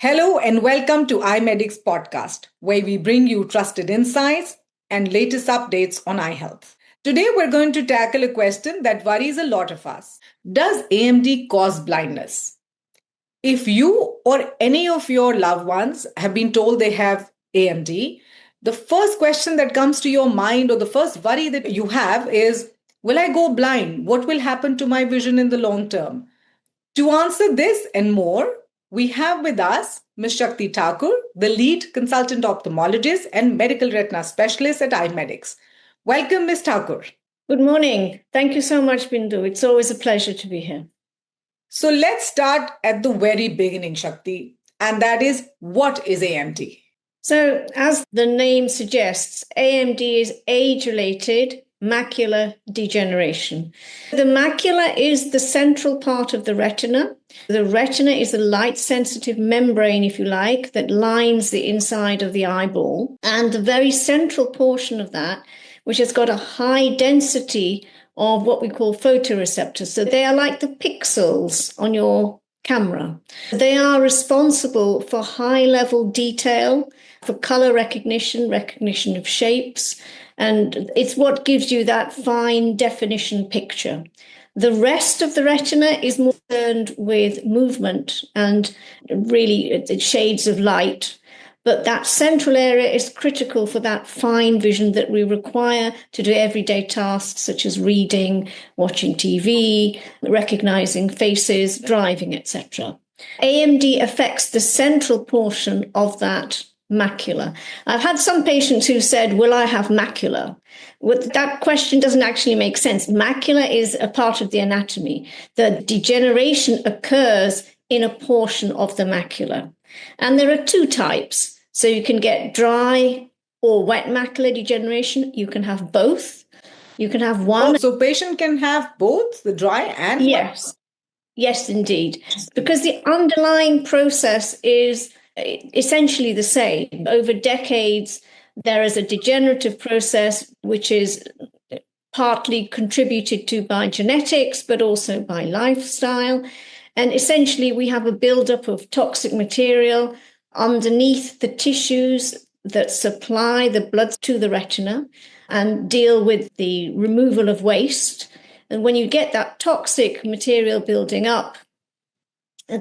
Hello and welcome to EyeMedics podcast, where we bring you trusted insights and latest updates on eye health. Today, we're going to tackle a question that worries a lot of us. Does AMD cause blindness? If you or any of your loved ones have been told they have AMD, the first question that comes to your mind or the first worry that you have is, will I go blind? What will happen to my vision in the long term? To answer this and more, we have with us Ms. Shakti Thakur, the lead consultant ophthalmologist and medical retina specialist at EyeMedics. Welcome, Ms. Thakur. Good morning. Thank you so much, Bindu. It's always a pleasure to be here. So let's start at the very beginning, Shakti, and that is, what is AMD? So as the name suggests, AMD is age-related macular degeneration. The macula is the central part of the retina. The retina is the light-sensitive membrane, if you like, that lines the inside of the eyeball. And the very central portion of that, which has got a high density of what we call photoreceptors. So they are like the pixels on your camera. They are responsible for high-level detail, for color recognition, recognition of shapes, and it's what gives you that fine definition picture. The rest of the retina is more concerned with movement and really shades of light. But that central area is critical for that fine vision that we require to do everyday tasks such as reading, watching TV, recognizing faces, driving, etc. AMD affects the central portion of that macula. I've had some patients who said, will I have macula? Well, that question doesn't actually make sense. Macula is a part of the anatomy. The degeneration occurs in a portion of the macula. And there are two types. So you can get dry or wet macular degeneration. You can have both. You can have one. Oh, so patient can have both, the dry and wet? Yes. Yes, indeed. Because the underlying process is essentially the same. Over decades, there is a degenerative process which is partly contributed to by genetics, but also by lifestyle. And essentially, we have a buildup of toxic material underneath the tissues that supply the blood to the retina and deal with the removal of waste. And when you get that toxic material building up,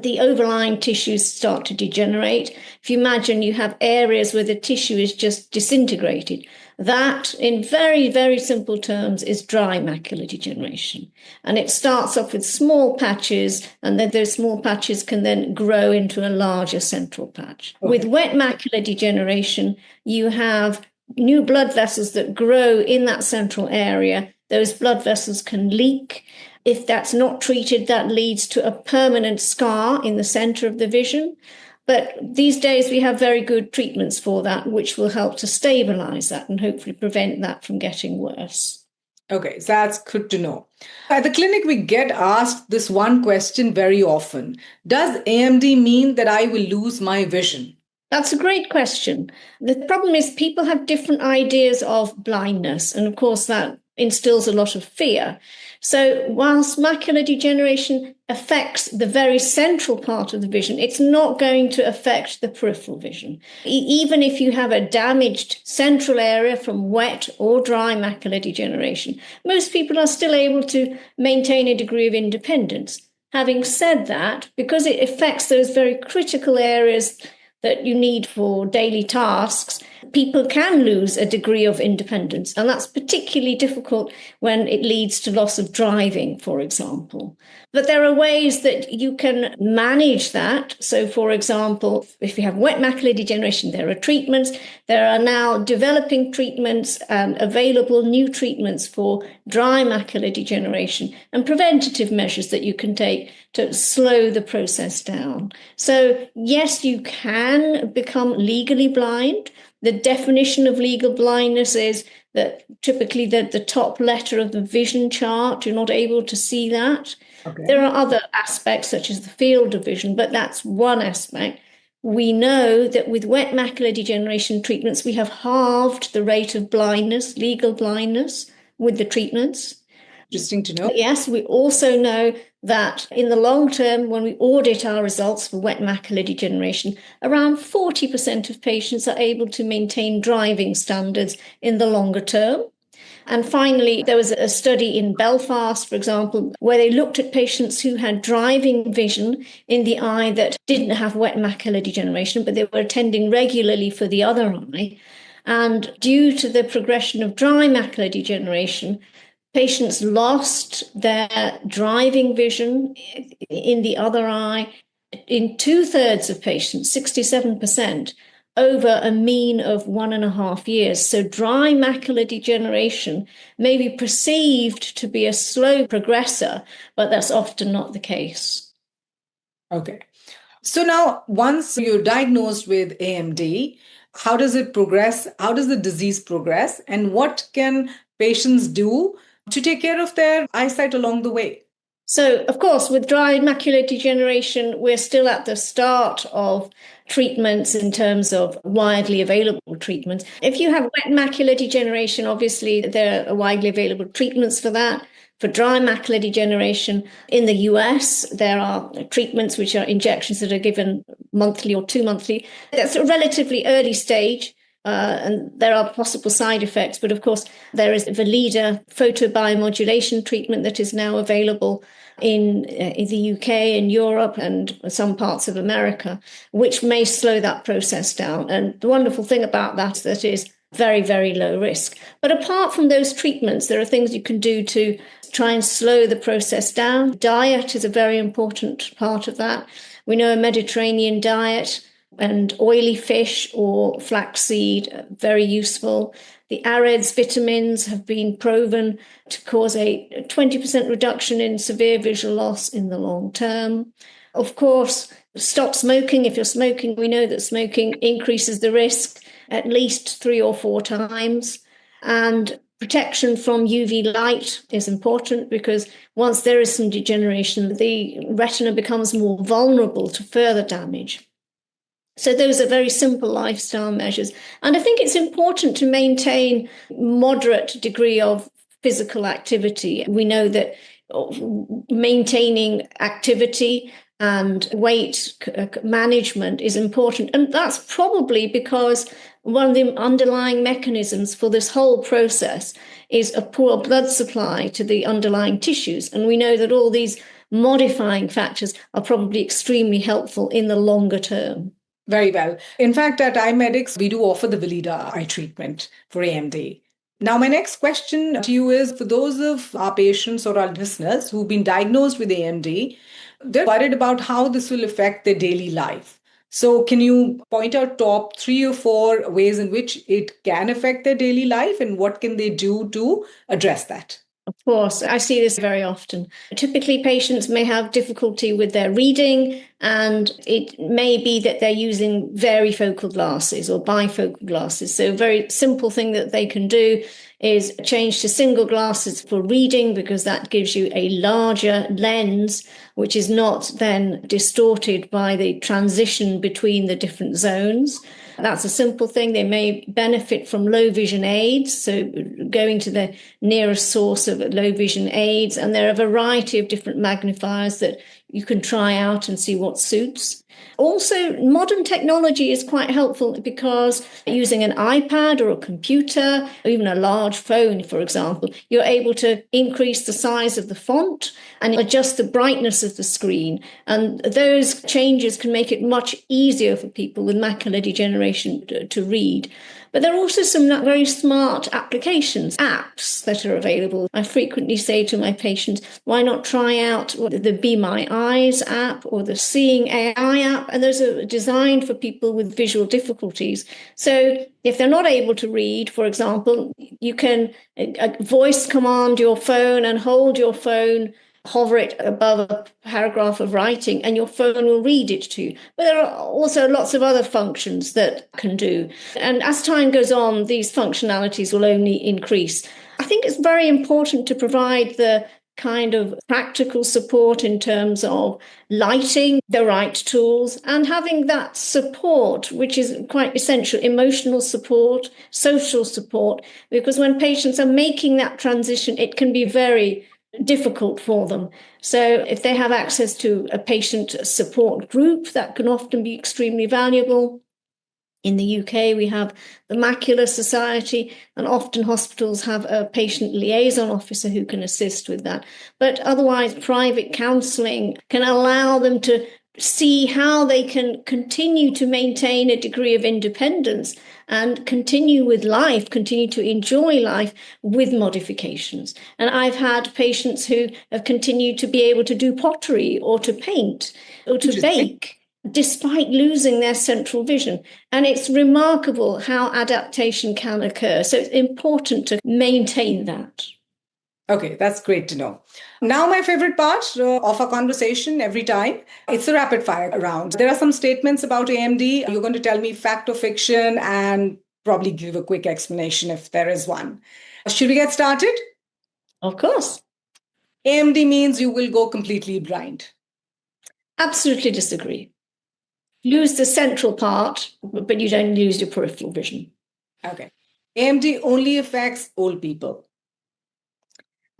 the overlying tissues start to degenerate. If you imagine you have areas where the tissue is just disintegrated, that, in very, very simple terms, is dry macular degeneration. And it starts off with small patches, and then those small patches can then grow into a larger central patch. Okay. With wet macular degeneration, you have new blood vessels that grow in that central area. Those blood vessels can leak. If that's not treated, that leads to a permanent scar in the center of the vision. But these days we have very good treatments for that, which will help to stabilize that and hopefully prevent that from getting worse. Okay, so that's good to know. At the clinic, we get asked this one question very often. Does AMD mean that I will lose my vision? That's a great question. The problem is people have different ideas of blindness. And of course, that instills a lot of fear. So whilst macular degeneration affects the very central part of the vision, it's not going to affect the peripheral vision. Even if you have a damaged central area from wet or dry macular degeneration, most people are still able to maintain a degree of independence. Having said that, because it affects those very critical areas that you need for daily tasks, people can lose a degree of independence. And that's particularly difficult when it leads to loss of driving, for example. But there are ways that you can manage that. So, for example, if you have wet macular degeneration, there are treatments. There are now developing treatments and available new treatments for dry macular degeneration and preventative measures that you can take to slow the process down. So, yes, you can become legally blind. The definition of legal blindness is that typically the top letter of the vision chart, you're not able to see that. Okay. There are other aspects such as the field of vision, but that's one aspect. We know that with wet macular degeneration treatments, we have halved the rate of blindness, legal blindness, with the treatments. Interesting to know. Yes, we also know that in the long term, when we audit our results for wet macular degeneration, around 40% of patients are able to maintain driving standards in the longer term. And finally, there was a study in Belfast, for example, where they looked at patients who had driving vision in the eye that didn't have wet macular degeneration, but they were attending regularly for the other eye. And due to the progression of dry macular degeneration, patients lost their driving vision in the other eye in 2/3 of patients, 67%, over a mean of 1.5 years. So dry macular degeneration may be perceived to be a slow progressor, but that's often not the case. Okay. So now, once you're diagnosed with AMD, how does it progress? How does the disease progress? And what can patients do to take care of their eyesight along the way? So, of course, with dry macular degeneration, we're still at the start of treatments in terms of widely available treatments. If you have wet macular degeneration, obviously there are widely available treatments for that. For dry macular degeneration in the US, there are treatments which are injections that are given monthly or 2-monthly. That's a relatively early stage. And there are possible side effects, but of course, there is the leader photobiomodulation treatment that is now available in the UK and Europe and some parts of America, which may slow that process down. And the wonderful thing about that is that it is very, very low risk. But apart from those treatments, there are things you can do to try and slow the process down. Diet is a very important part of that. We know a Mediterranean diet and oily fish or flaxseed, very useful. The AREDS vitamins have been proven to cause a 20% reduction in severe visual loss in the long term. Of course, stop smoking. If you're smoking, we know that smoking increases the risk at least 3 or 4 times. And protection from UV light is important because once there is some degeneration, the retina becomes more vulnerable to further damage. So those are very simple lifestyle measures. And I think it's important to maintain moderate degree of physical activity. We know that maintaining activity and weight management is important. And that's probably because one of the underlying mechanisms for this whole process is a poor blood supply to the underlying tissues. And we know that all these modifying factors are probably extremely helpful in the longer term. Very well. In fact, at EyeMedics, we do offer the Veleda eye treatment for AMD. Now, my next question to you is, for those of our patients or our listeners who've been diagnosed with AMD, they're worried about how this will affect their daily life. So can you point out top 3 or 4 ways in which it can affect their daily life, and what can they do to address that? Of course, I see this very often. Typically, patients may have difficulty with their reading, and it may be that they're using varifocal glasses or bifocal glasses. So a very simple thing that they can do is change to single glasses for reading, because that gives you a larger lens, which is not then distorted by the transition between the different zones. That's a simple thing. They may benefit from low vision aids, so going to the nearest source of low vision aids. And there are a variety of different magnifiers that you can try out and see what suits. Also, modern technology is quite helpful because using an iPad or a computer, or even a large phone, for example, you're able to increase the size of the font and adjust the brightness of the screen. And those changes can make it much easier for people with macular degeneration to read. But there are also some very smart applications, apps that are available. I frequently say to my patients, why not try out the Be My Eyes app or the Seeing AI app? And those are designed for people with visual difficulties. So if they're not able to read, for example, you can voice command your phone and hold your phone, hover it above a paragraph of writing, and your phone will read it to you. But there are also lots of other functions that can do. And as time goes on, these functionalities will only increase. I think it's very important to provide the kind of practical support in terms of lighting, the right tools, and having that support, which is quite essential, emotional support, social support, because when patients are making that transition, it can be very difficult for them. So if they have access to a patient support group, that can often be extremely valuable. In the UK, we have the Macular Society, and often hospitals have a patient liaison officer who can assist with that. But otherwise, private counselling can allow them to see how they can continue to maintain a degree of independence and continue with life, continue to enjoy life with modifications. And I've had patients who have continued to be able to do pottery or to paint or to bake, despite losing their central vision. And it's remarkable how adaptation can occur. So it's important to maintain that. Okay, that's great to know. Now, my favorite part of our conversation every time, it's a rapid fire round. There are some statements about AMD. You're going to tell me fact or fiction and probably give a quick explanation if there is one. Should we get started? Of course. AMD means you will go completely blind. Absolutely disagree. Lose the central part, but you don't lose your peripheral vision. Okay. AMD only affects old people.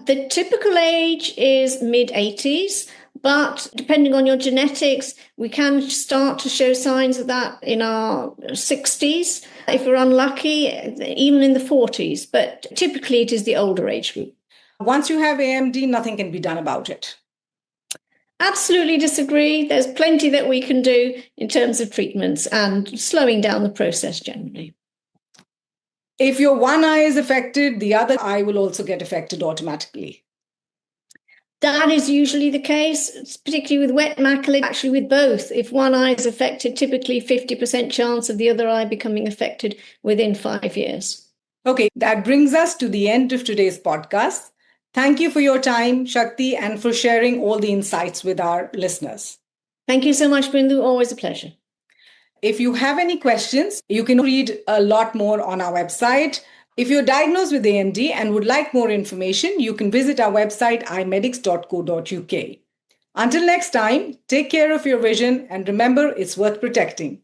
The typical age is mid-80s, but depending on your genetics, we can start to show signs of that in our 60s. If we're unlucky, even in the 40s, but typically it is the older age group. Once you have AMD, nothing can be done about it. Absolutely disagree. There's plenty that we can do in terms of treatments and slowing down the process generally. If your one eye is affected, the other eye will also get affected automatically. That is usually the case, particularly with wet macula, actually with both. If one eye is affected, typically 50% chance of the other eye becoming affected within 5 years. Okay, that brings us to the end of today's podcast. Thank you for your time, Shakti, and for sharing all the insights with our listeners. Thank you so much, Bindu. Always a pleasure. If you have any questions, you can read a lot more on our website. If you're diagnosed with AMD and would like more information, you can visit our website, eyemedics.co.uk. Until next time, take care of your vision and remember it's worth protecting.